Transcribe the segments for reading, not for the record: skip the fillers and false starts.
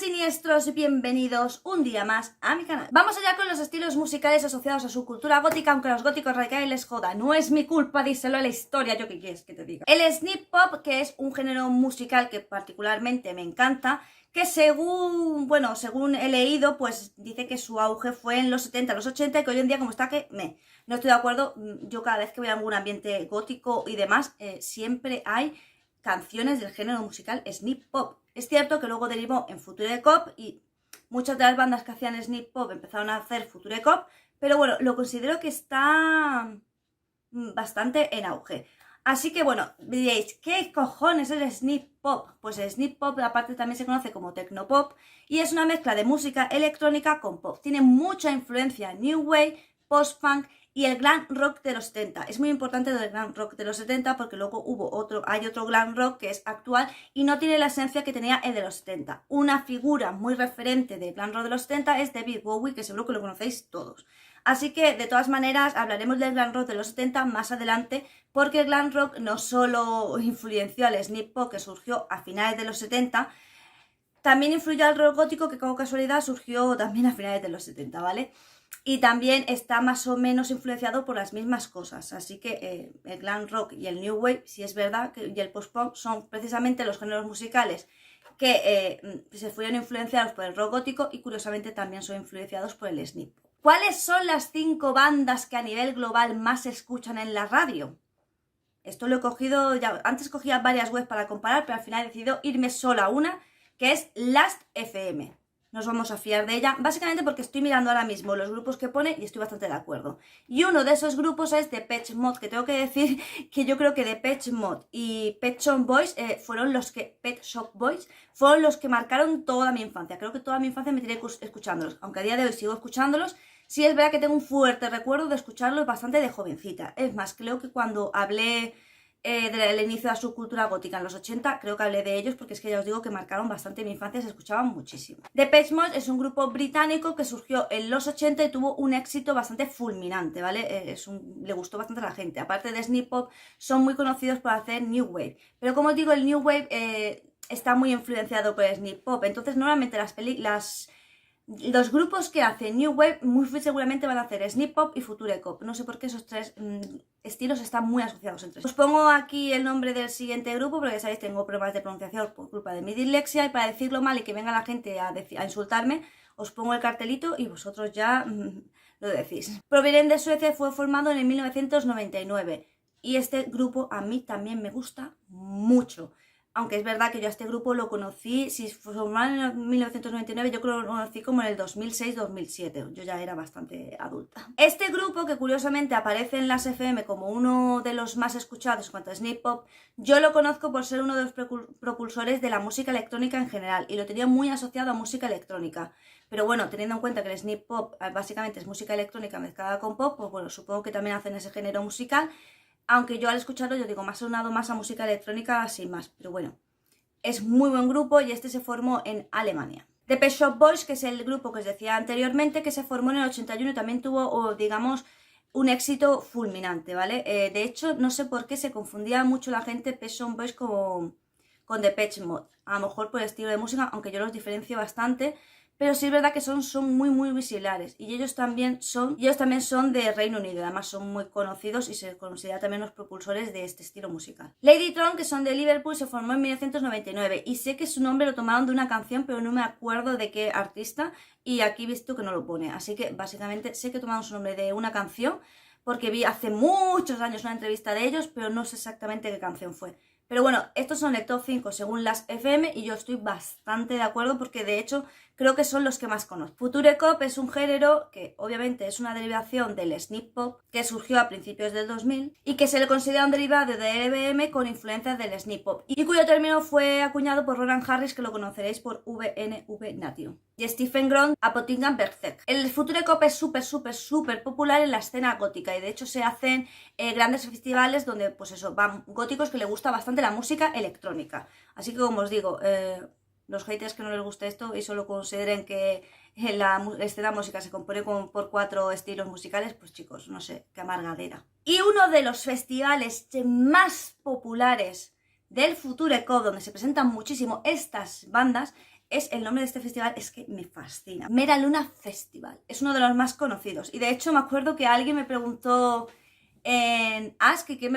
siniestros, bienvenidos un día más a mi canal. Vamos allá con los estilos musicales asociados a su cultura gótica, aunque a los góticos radicales les joda. No es mi culpa, díselo a la historia, yo qué quieres que te diga. El Snip Pop, que es un género musical que particularmente me encanta, que según he leído, pues dice que su auge fue en los 70, los 80 y que hoy en día como está no estoy de acuerdo. Yo cada vez que voy a algún ambiente gótico y demás, siempre hay canciones del género musical Snip Pop. Es cierto que luego derivó en Future Cop y muchas de las bandas que hacían Snip Pop empezaron a hacer Future Cop, pero bueno, lo considero que está bastante en auge. Así que bueno, diréis, ¿qué cojones es el Snip Pop? Pues el Snip Pop aparte también se conoce como Tecnopop y es una mezcla de música electrónica con pop. Tiene mucha influencia New Wave, Post-Punk y el glam rock de los 70. Es muy importante el glam rock de los 70 porque luego hay otro glam rock que es actual y no tiene la esencia que tenía el de los 70. Una figura muy referente del glam rock de los 70 es David Bowie, que seguro que lo conocéis todos. Así que de todas maneras hablaremos del glam rock de los 70 más adelante, porque el glam rock no solo influenció al Snip Pop, que surgió a finales de los 70, también influyó al rock gótico, que como casualidad surgió también a finales de los 70, ¿vale? Y también está más o menos influenciado por las mismas cosas. Así que el glam rock y el new wave, si es verdad, y el post-punk son precisamente los géneros musicales que se fueron influenciados por el rock gótico y curiosamente también son influenciados por el snip pop. ¿Cuáles son las 5 bandas que a nivel global más se escuchan en la radio? Esto lo he cogido, antes cogía varias webs para comparar, pero al final he decidido irme solo a una, que es Last.fm. Nos vamos a fiar de ella, básicamente porque estoy mirando ahora mismo los grupos que pone y estoy bastante de acuerdo. Y uno de esos grupos es Depeche Mode, que tengo que decir que yo creo que Depeche Mode y Pet Shop Boys fueron los que marcaron toda mi infancia. Creo que toda mi infancia me tiré escuchándolos, aunque a día de hoy sigo escuchándolos. Sí es verdad que tengo un fuerte recuerdo de escucharlos bastante de jovencita. Es más, creo que cuando hablé del inicio de su cultura gótica en los 80, creo que hablé de ellos porque es que ya os digo que marcaron bastante mi infancia, se escuchaban muchísimo. Depeche Mode es un grupo británico que surgió en los 80 y tuvo un éxito bastante fulminante, ¿vale? Le gustó bastante a la gente. Aparte de Snip Pop, son muy conocidos por hacer New Wave. Pero como os digo, el New Wave está muy influenciado por el Snip Pop. Entonces normalmente los grupos que hacen New Wave muy seguramente van a hacer Snip Pop y Future Cop. No sé por qué esos tres estilos están muy asociados entre sí. Os pongo aquí el nombre del siguiente grupo porque ya sabéis, tengo problemas de pronunciación por culpa de mi dislexia y para decirlo mal y que venga la gente a insultarme, os pongo el cartelito y vosotros ya lo decís. Provienen de Suecia y fue formado en el 1999 y este grupo a mí también me gusta mucho. Aunque es verdad que yo a este grupo lo conocí, si fue formado en 1999, yo creo que lo conocí como en el 2006-2007. Yo ya era bastante adulta. Este grupo, que curiosamente aparece en las FM como uno de los más escuchados en cuanto a Snip Pop, yo lo conozco por ser uno de los propulsores de la música electrónica en general y lo tenía muy asociado a música electrónica. Pero bueno, teniendo en cuenta que el Snip Pop básicamente es música electrónica mezclada con pop, pues bueno, supongo que también hacen ese género musical. Aunque yo al escucharlo, yo digo, me ha sonado más a música electrónica sin más. Pero bueno, es muy buen grupo y este se formó en Alemania. The Pet Shop Boys, que es el grupo que os decía anteriormente, que se formó en el 81 y también tuvo, digamos, un éxito fulminante, ¿vale? De hecho, no sé por qué se confundía mucho la gente Pet Shop Boys con Depeche Mode. A lo mejor por el estilo de música, aunque yo los diferencio bastante. Pero sí es verdad que son muy similares y ellos también son de Reino Unido, además son muy conocidos y se consideran también los propulsores de este estilo musical. Ladytron, que son de Liverpool, se formó en 1999 y sé que su nombre lo tomaron de una canción, pero no me acuerdo de qué artista y aquí he visto que no lo pone, así que básicamente sé que tomaron su nombre de una canción porque vi hace muchos años una entrevista de ellos, pero no sé exactamente qué canción fue. Pero bueno, estos son el top 5 según las FM y yo estoy bastante de acuerdo porque de hecho creo que son los que más conozco. Future Cop es un género que obviamente es una derivación del Snip Pop que surgió a principios del 2000 y que se le considera un derivado de EBM con influencias del Snip Pop y cuyo término fue acuñado por Roland Harris, que lo conoceréis por VNV Nation, y Stephen Grond a Pottingham Berserk. El Future Cop es súper popular en la escena gótica y de hecho se hacen grandes festivales donde pues eso, van góticos que les gusta bastante la música electrónica. Así que como os digo, los haters que no les guste esto y solo consideren que la escena música se compone por 4 estilos musicales, pues chicos, no sé, qué amargadera. Y uno de los festivales más populares del Future Cop, donde se presentan muchísimo estas bandas, es el nombre de este festival, es que me fascina. Mera Luna Festival, es uno de los más conocidos. Y de hecho me acuerdo que alguien me preguntó en Ask que qué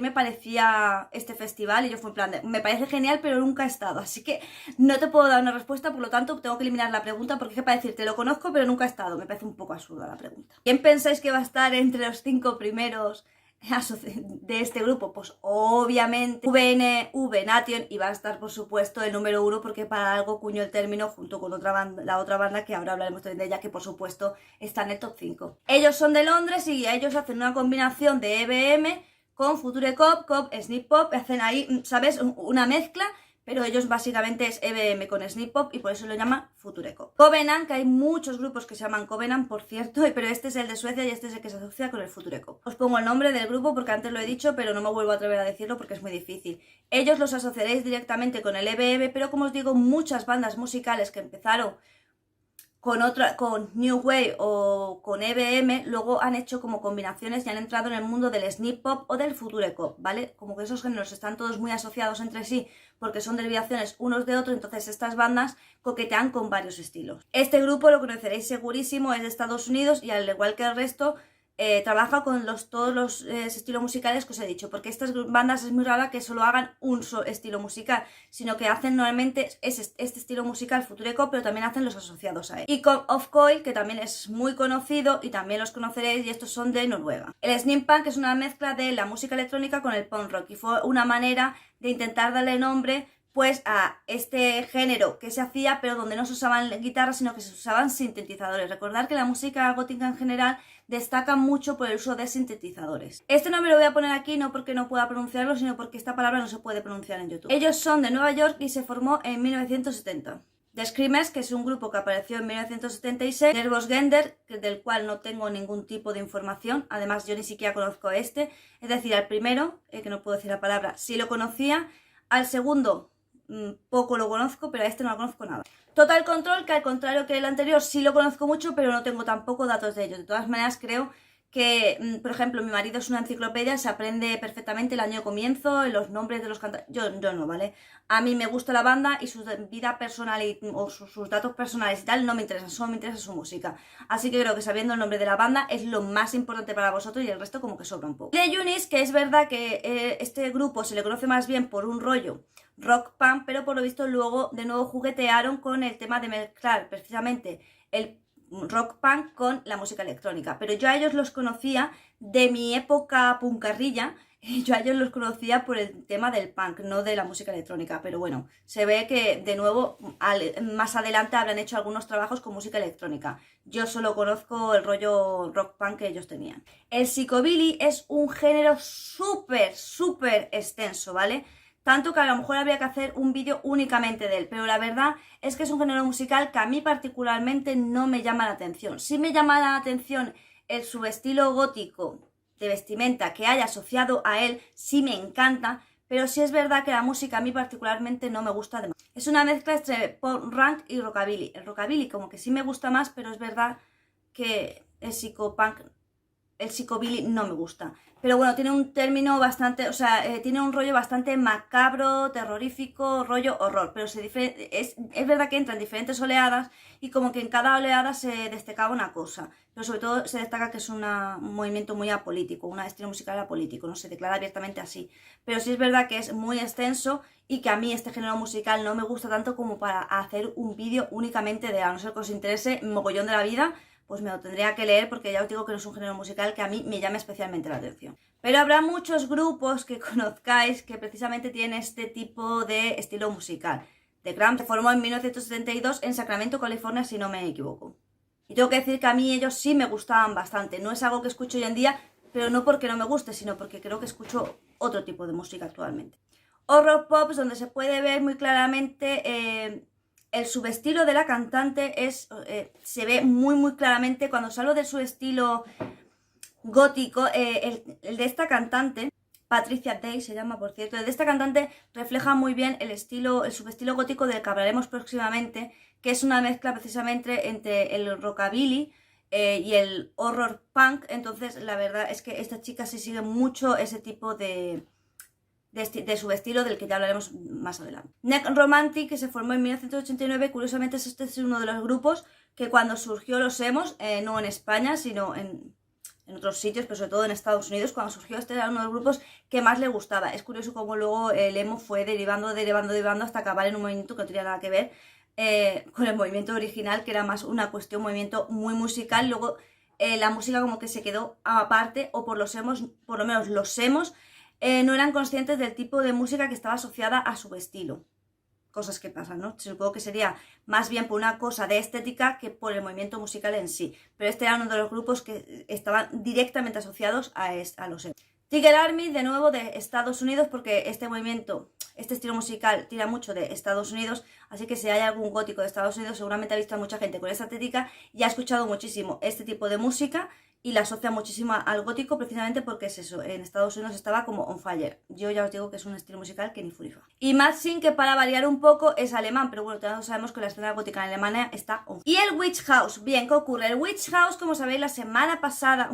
me parecía este festival, y yo fui en plan de, me parece genial, pero nunca he estado, así que no te puedo dar una respuesta, por lo tanto tengo que eliminar la pregunta, porque es que para decirte lo conozco pero nunca he estado, me parece un poco absurda la pregunta. ¿Quién pensáis que va a estar entre los 5 primeros de este grupo? Pues obviamente VNV Nation, y va a estar por supuesto el número 1, porque para algo cuñó el término junto con otra banda, la otra banda que ahora hablaremos también de ella, que por supuesto está en el top 5. Ellos son de Londres y ellos hacen una combinación de EBM con Future Cop, Sneak Pop, hacen ahí, ¿sabes? Una mezcla, pero ellos básicamente es EBM con Sneak Pop y por eso lo llaman Future Cop. Covenant, que hay muchos grupos que se llaman Covenant, por cierto, pero este es el de Suecia y este es el que se asocia con el Future Cop. Os pongo el nombre del grupo porque antes lo he dicho, pero no me vuelvo a atrever a decirlo porque es muy difícil. Ellos los asociaréis directamente con el EBM, pero como os digo, muchas bandas musicales que empezaron con New Wave o con EBM, luego han hecho como combinaciones y han entrado en el mundo del Sneak Pop o del Future Pop, ¿vale? Como que esos géneros están todos muy asociados entre sí porque son derivaciones unos de otros, entonces estas bandas coquetean con varios estilos. Este grupo lo conoceréis segurísimo, es de Estados Unidos y al igual que el resto, trabaja con todos los estilos musicales que os he dicho, porque estas bandas es muy rara que solo hagan un solo estilo musical, sino que hacen normalmente este estilo musical Future Pop, pero también hacen los asociados a él. Y con Of Coil, que también es muy conocido y también los conoceréis, y estos son de Noruega. El Sneak Punk es una mezcla de la música electrónica con el punk rock y fue una manera de intentar darle nombre pues a este género que se hacía, pero donde no se usaban guitarras, sino que se usaban sintetizadores. Recordad que la música gótica en general destaca mucho por el uso de sintetizadores. Este nombre lo voy a poner aquí no porque no pueda pronunciarlo, sino porque esta palabra no se puede pronunciar en YouTube. Ellos son de Nueva York y se formó en 1970. The Screamers, que es un grupo que apareció en 1976, Nervous Gender, del cual no tengo ningún tipo de información, además yo ni siquiera conozco a este, es decir, al primero, que no puedo decir la palabra, sí lo conocía, al segundo poco lo conozco, pero a este no lo conozco nada. Total Control, que al contrario que el anterior sí lo conozco mucho, pero no tengo tampoco datos de ellos. De todas maneras creo que, por ejemplo, mi marido es una enciclopedia, se aprende perfectamente el año de comienzo, los nombres de los cantantes. Yo no, ¿vale? A mí me gusta la banda y su vida personal o sus datos personales y tal no me interesan, solo me interesa su música. Así que creo que sabiendo el nombre de la banda es lo más importante para vosotros y el resto como que sobra un poco. The Unis, que es verdad que este grupo se le conoce más bien por un rollo rock punk, pero por lo visto luego de nuevo juguetearon con el tema de mezclar precisamente el rock punk con la música electrónica, pero yo a ellos los conocía de mi época puncarrilla, yo a ellos los conocía por el tema del punk, no de la música electrónica, pero bueno, se ve que de nuevo más adelante habrán hecho algunos trabajos con música electrónica. Yo solo conozco el rollo rock punk que ellos tenían. El psychobilly es un género súper extenso, ¿vale? Tanto que a lo mejor habría que hacer un vídeo únicamente de él, pero la verdad es que es un género musical que a mí particularmente no me llama la atención. Sí me llama la atención el subestilo gótico de vestimenta que haya asociado a él, sí me encanta, pero sí es verdad que la música a mí particularmente no me gusta demasiado. Es una mezcla entre pop rock y rockabilly. El rockabilly como que sí me gusta más, pero es verdad que el psicopunk, el psicobilly no me gusta. Pero bueno, tiene un término bastante, o sea, tiene un rollo bastante macabro, terrorífico, rollo horror. Pero es verdad que entra en diferentes oleadas y como que en cada oleada se destacaba una cosa. Pero sobre todo se destaca que es un movimiento muy apolítico, un estilo musical apolítico, no se declara abiertamente así. Pero sí es verdad que es muy extenso y que a mí este género musical no me gusta tanto como para hacer un vídeo únicamente de él. A no ser que os interese mogollón de la vida, pues me lo tendría que leer porque ya os digo que no es un género musical que a mí me llame especialmente la atención. Pero habrá muchos grupos que conozcáis que precisamente tienen este tipo de estilo musical. The Cramps se formó en 1972 en Sacramento, California, si no me equivoco. Y tengo que decir que a mí ellos sí me gustaban bastante. No es algo que escucho hoy en día, pero no porque no me guste, sino porque creo que escucho otro tipo de música actualmente. Horror Pop, donde se puede ver muy claramente el subestilo de la cantante, se ve muy claramente. Cuando salgo de su estilo gótico, el de esta cantante, Patricia Day se llama, por cierto, el de esta cantante refleja muy bien el subestilo gótico del que hablaremos próximamente, que es una mezcla precisamente entre el rockabilly y el horror punk. Entonces la verdad es que esta chica sí sigue mucho ese tipo de de su estilo, del que ya hablaremos más adelante. Neck Romantic, que se formó en 1989, curiosamente este es uno de los grupos que cuando surgió los emos, no en España, sino en otros sitios, pero sobre todo en Estados Unidos, cuando surgió este era uno de los grupos que más le gustaba. Es curioso cómo luego el emo fue derivando hasta acabar en un movimiento que no tenía nada que ver con el movimiento original, que era más una cuestión, movimiento muy musical. Luego la música como que se quedó aparte, o por lo menos los emos no eran conscientes del tipo de música que estaba asociada a su estilo. Cosas que pasan, ¿no? Supongo que sería más bien por una cosa de estética que por el movimiento musical en sí. Pero este era uno de los grupos que estaban directamente asociados a los emos. Tiger Army, de nuevo, de Estados Unidos, porque este movimiento, este estilo musical tira mucho de Estados Unidos, así que si hay algún gótico de Estados Unidos, seguramente ha visto a mucha gente con esta estética y ha escuchado muchísimo este tipo de música y la asocia muchísimo al gótico, precisamente porque es eso, en Estados Unidos estaba como on fire. Yo ya os digo que es un estilo musical que ni furifa. Y Matzing, que para variar un poco es alemán, pero bueno, todos sabemos que la escena gótica en Alemania está on fire. Y el Witch House, bien, ¿qué ocurre? El Witch House, como sabéis, la semana pasada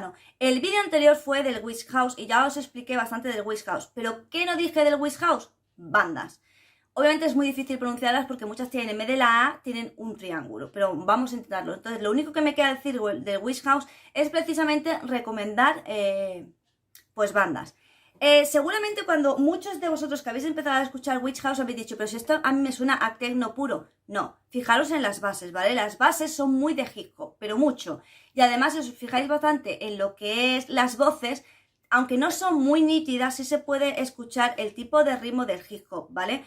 no, el vídeo anterior fue del Witch House y ya os expliqué bastante del Witch House, pero ¿qué no dije del Witch House? Bandas. Obviamente es muy difícil pronunciarlas porque muchas tienen, en vez de la A, tienen un triángulo, pero vamos a intentarlo. Entonces, lo único que me queda decir del Witch House es precisamente recomendar, pues, bandas. Seguramente cuando muchos de vosotros que habéis empezado a escuchar Witch House habéis dicho, pero si esto a mí me suena a techno puro. No, fijaros en las bases, ¿vale? Las bases son muy de hip hop, pero mucho. Y además, si os fijáis bastante en lo que es las voces, aunque no son muy nítidas, sí se puede escuchar el tipo de ritmo del hip hop, ¿vale?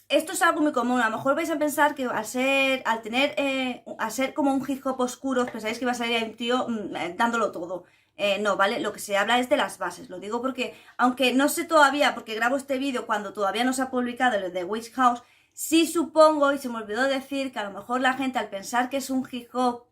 Esto es algo muy común. A lo mejor vais a pensar que al ser como un hip hop oscuro, os pensáis que va a salir un tío dándolo todo. No, ¿vale? Lo que se habla es de las bases. Lo digo porque, aunque no sé todavía, porque grabo este vídeo cuando todavía no se ha publicado el de Witch House, sí supongo, y se me olvidó decir, que a lo mejor la gente al pensar que es un hip hop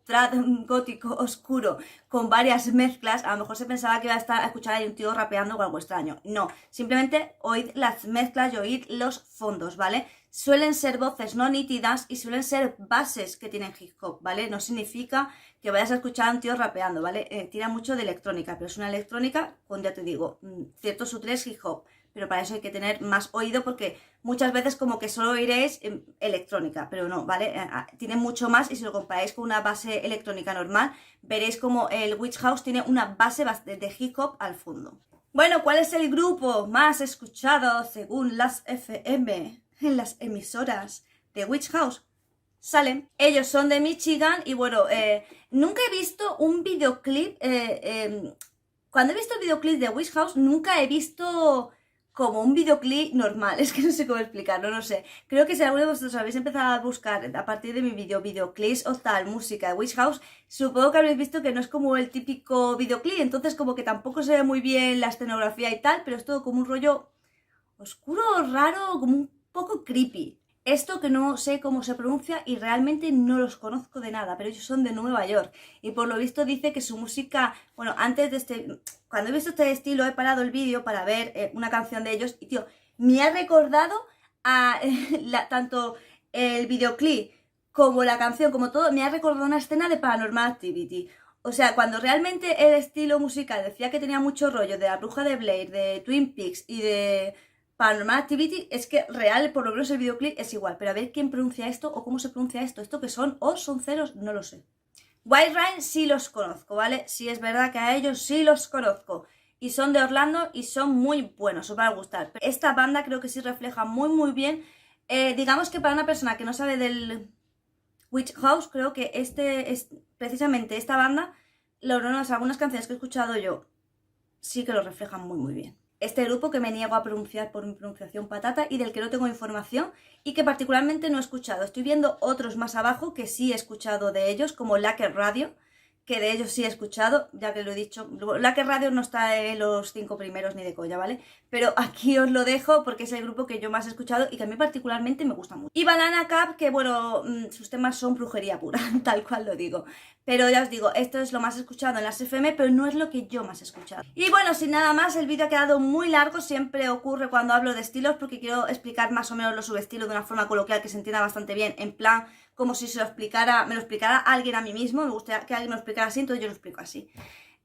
gótico oscuro con varias mezclas, a lo mejor se pensaba que iba a escuchar ahí un tío rapeando o algo extraño. No, simplemente oíd las mezclas y oíd los fondos, ¿vale? Suelen ser voces no nítidas y suelen ser bases que tienen hip hop, ¿vale? No significa que vayas a escuchar a un tío rapeando, ¿vale? Tira mucho de electrónica, pero es una electrónica con, ya te digo, ciertos sutiles hip hop. Pero para eso hay que tener más oído porque muchas veces como que solo oiréis electrónica, pero no, ¿vale? Tiene mucho más y si lo comparáis con una base electrónica normal, veréis como el Witch House tiene una base de hip hop al fondo. Bueno, ¿cuál es el grupo más escuchado según las FM en las emisoras de Witch House? Salem. Ellos son de Michigan y bueno, nunca he visto un videoclip, cuando he visto el videoclip de Witch House nunca he visto como un videoclip normal, es que no sé cómo explicarlo, no sé. Creo que si alguno de vosotros habéis empezado a buscar a partir de mi videoclips o tal, música de Witch House, supongo que habréis visto que no es como el típico videoclip, entonces como que tampoco se ve muy bien la escenografía y tal, pero es todo como un rollo oscuro, raro, como un poco creepy. Esto que no sé cómo se pronuncia y realmente no los conozco de nada, pero ellos son de Nueva York y por lo visto dice que su música, bueno, antes de cuando he visto este estilo he parado el vídeo para ver una canción de ellos y tío, me ha recordado a tanto el videoclip como la canción, como todo, me ha recordado una escena de Paranormal Activity. O sea, cuando realmente el estilo musical decía que tenía mucho rollo de La Bruja de Blair, de Twin Peaks y de Paranormal Activity, es que real, por lo menos el videoclip es igual. Pero a ver quién pronuncia esto o cómo se pronuncia esto. ¿Esto que son? ¿O son ceros? No lo sé. White Rain sí los conozco, ¿vale? Sí es verdad que a ellos sí los conozco. Y son de Orlando y son muy buenos, os va a gustar. Pero esta banda creo que sí refleja muy muy bien. Digamos que para una persona que no sabe del Witch House, creo que precisamente esta banda, algunas canciones que he escuchado yo, sí que lo reflejan muy muy bien. Este grupo que me niego a pronunciar por mi pronunciación patata y del que no tengo información y que particularmente no he escuchado. Estoy viendo otros más abajo que sí he escuchado de ellos, como Laker Radio, que de ellos sí he escuchado, ya que lo he dicho. Laker Radio no está en los 5 primeros ni de colla, ¿vale? Pero aquí os lo dejo porque es el grupo que yo más he escuchado y que a mí particularmente me gusta mucho. Y Banana Cup, que bueno, sus temas son brujería pura, tal cual lo digo. Pero ya os digo, esto es lo más escuchado en las FM, pero no es lo que yo más he escuchado. Y bueno, sin nada más, el vídeo ha quedado muy largo, siempre ocurre cuando hablo de estilos porque quiero explicar más o menos los subestilos de una forma coloquial que se entienda bastante bien, en plan, como si me lo explicara alguien a mí mismo, me gustaría que alguien me lo explicara así, entonces yo lo explico así.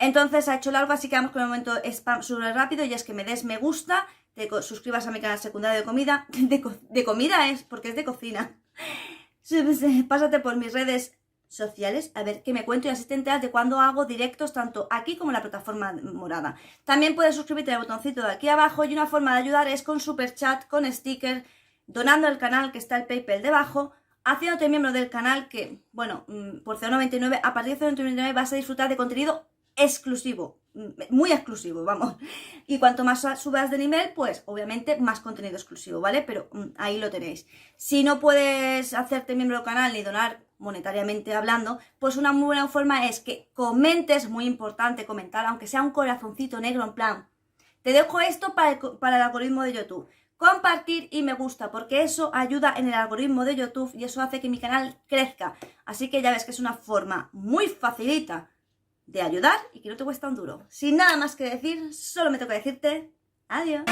Entonces ha hecho largo, así que vamos con el momento spam súper rápido, y es que me des me gusta, te suscribas a mi canal secundario de comida, de comida es, porque es de cocina. Pásate por mis redes sociales, a ver qué me cuento, y así te enteras de cuando hago directos tanto aquí como en la plataforma morada. También puedes suscribirte al botoncito de aquí abajo, y una forma de ayudar es con super chat, con sticker, donando al canal, que está el PayPal debajo, haciéndote miembro del canal, que, bueno, por 0,99, a partir de 0,99 vas a disfrutar de contenido exclusivo, muy exclusivo, vamos. Y cuanto más subas de nivel, pues obviamente más contenido exclusivo, ¿vale? Pero ahí lo tenéis. Si no puedes hacerte miembro del canal ni donar monetariamente hablando, pues una muy buena forma es que comentes, muy importante comentar, aunque sea un corazoncito negro, en plan, te dejo esto para el algoritmo de YouTube. Compartir y me gusta, porque eso ayuda en el algoritmo de YouTube y eso hace que mi canal crezca. Así que ya ves que es una forma muy facilita de ayudar y que no te cuesta un duro. Sin nada más que decir, solo me toca decirte adiós.